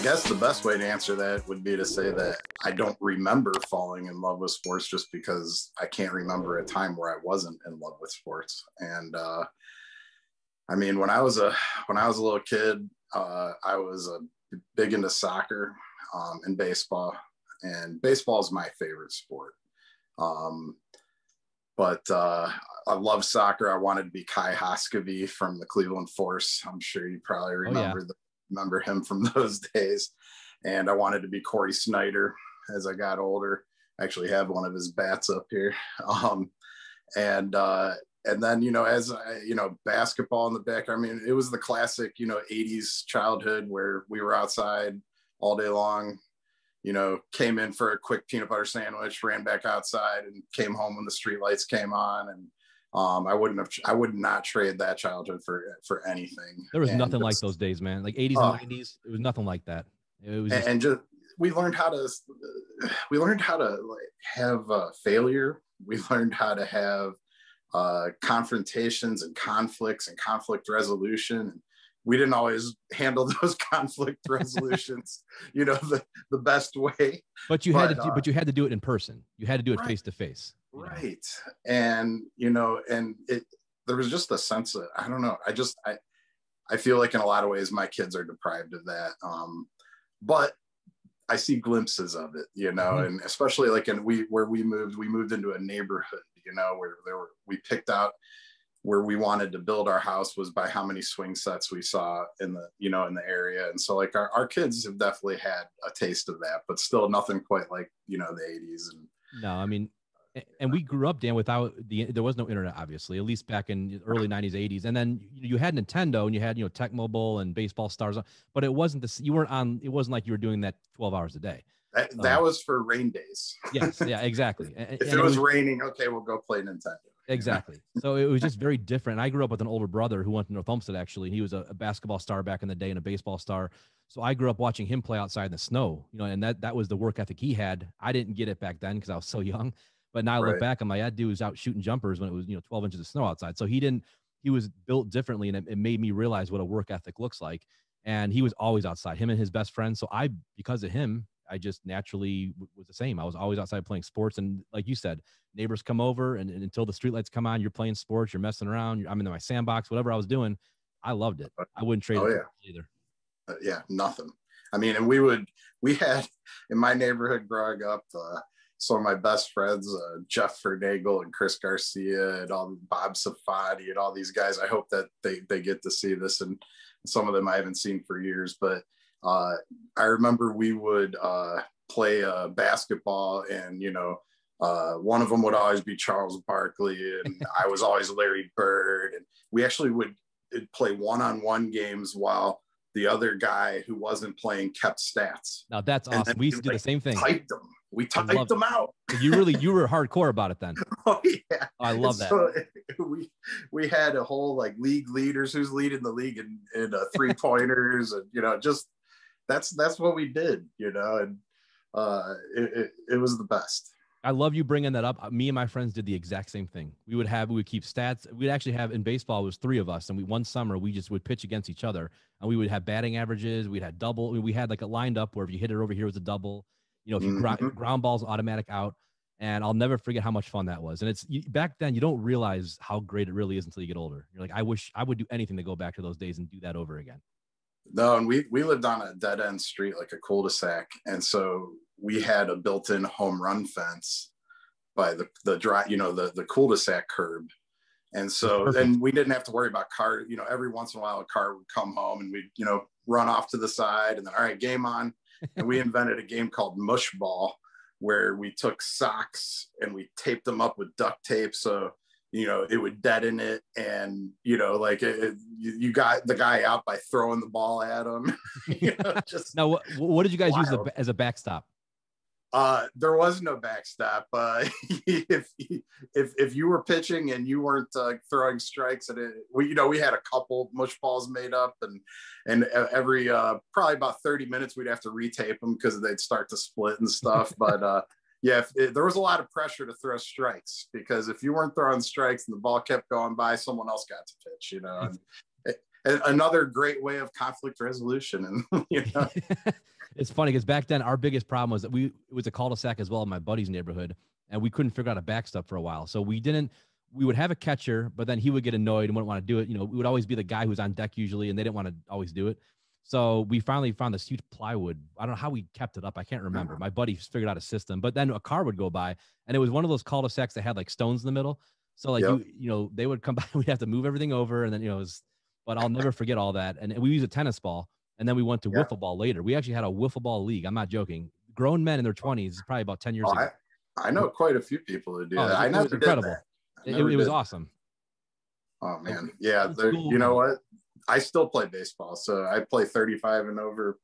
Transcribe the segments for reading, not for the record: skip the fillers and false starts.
guess the best way to answer that would be to say that I don't remember falling in love with sports just because I can't remember a time where I wasn't in love with sports. And I mean, when I was a little kid, I was big into soccer and baseball, and baseball is my favorite sport. Um, but I love soccer. I wanted to be Kai Hoskevy from the Cleveland Force. I'm sure you probably Oh yeah. remember him from those days. And I wanted to be Corey Snyder as I got older. I actually have one of his bats up here. And then, as basketball in the back, I mean, it was the classic, 80s childhood where we were outside all day long, came in for a quick peanut butter sandwich, ran back outside, and came home when the street lights came on. And I would not trade that childhood for anything. There was nothing like those days, man. Like 80s and 90s, it was nothing like that. It was just we learned how to like have failure. We learned how to have confrontations and conflicts and conflict resolution. And we didn't always handle those conflict resolutions, the best way. But you had to do it in person. You had to do it face to face. Right. And, there was just a sense of, I don't know. I feel like in a lot of ways my kids are deprived of that. But I see glimpses of it, Mm-hmm. and especially like where we moved into a neighborhood, where we picked out where we wanted to build our house was by how many swing sets we saw in the area. And so like our kids have definitely had a taste of that, but still nothing quite like, the 80s. And no, I mean, and we grew up, Dan, without there was no internet, obviously, at least back in the early 90s, 80s. And then you had Nintendo and you had, Tech Mobile and Baseball Stars, but it wasn't it wasn't like you were doing that 12 hours a day. That was for rain days. Yes. Yeah, exactly. If it was raining, okay, we'll go play Nintendo. Exactly. So it was just very different. And I grew up with an older brother who went to North Olmsted, actually. He was a basketball star back in the day and a baseball star. So I grew up watching him play outside in the snow, and that was the work ethic he had. I didn't get it back then because I was so young. But now I look back, I'm like, that dude was out shooting jumpers when it was, 12 inches of snow outside. So he was built differently, and it made me realize what a work ethic looks like. And he was always outside, him and his best friend. So because of him, I just naturally was the same. I was always outside playing sports. And like you said, neighbors come over and until the streetlights come on, you're playing sports, you're messing around. I'm in my sandbox, whatever I was doing. I loved it. I wouldn't trade it either. Nothing. I mean, and we had in my neighborhood growing up, some of my best friends, Jeff Fernagel and Chris Garcia and all Bob Safadi and all these guys. I hope that they get to see this, and some of them I haven't seen for years. But I remember we would play basketball, and one of them would always be Charles Barkley, and I was always Larry Bird, and we actually would play one-on-one games while the other guy who wasn't playing kept stats. Now that's awesome. We used to do the same thing. We typed them out. You were hardcore about it then. Oh yeah. I love that. So we had a whole like league leaders who's leading the league in 3-pointers, and just that's what we did, and it was the best. I love you bringing that up. Me and my friends did the exact same thing. We would keep stats. We'd actually have, in baseball, it was 3 of us. And one summer, we just would pitch against each other. And we would have batting averages. We'd have double. We had like a lined up where if you hit it over here, it was a double. If you ground balls, automatic out. And I'll never forget how much fun that was. And back then, you don't realize how great it really is until you get older. You're like, I wish I would do anything to go back to those days and do that over again. No, and we lived on a dead end street, like a cul-de-sac. And so we had a built-in home run fence by the dry, the cul-de-sac curb. And so then we didn't have to worry about car, every once in a while a car would come home and we'd, run off to the side and then, all right, game on. And we invented a game called mush ball, where we took socks and we taped them up with duct tape. So, it would deaden it. And, you got the guy out by throwing the ball at him. Just now, what did you guys use as a backstop? There was no backstop. If you were pitching and you weren't throwing strikes at it, we had a couple mush balls made up, and every probably about 30 minutes we'd have to retape them because they'd start to split and stuff. But there was a lot of pressure to throw strikes, because if you weren't throwing strikes and the ball kept going by, someone else got to pitch. And another great way of conflict resolution. And It's funny because back then our biggest problem was that it was a cul-de-sac as well in my buddy's neighborhood, and we couldn't figure out a backstop for a while. So we would have a catcher, but then he would get annoyed and wouldn't want to do it. We would always be the guy who's on deck usually, and they didn't want to always do it. So we finally found this huge plywood. I don't know how we kept it up. I can't remember. My buddy figured out a system, but then a car would go by, and it was one of those cul-de-sacs that had like stones in the middle. So like they would come by, we'd have to move everything over, and then but I'll never forget all that. And we used a tennis ball, and then we went to wiffle ball later. We actually had a wiffle ball league. I'm not joking. Grown men in their 20s, probably about 10 years ago. I know quite a few people who do that. I never did that. It was awesome. Oh man, yeah. You know what? I still play baseball, so I play 35 and over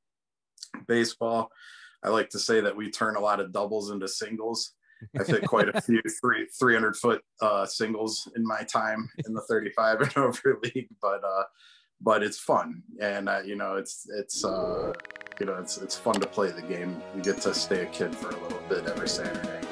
baseball. I like to say that we turn a lot of doubles into singles. I fit quite a few 300-foot singles in my time in the 35 and over league, but it's fun, and it's fun to play the game. You get to stay a kid for a little bit every Saturday.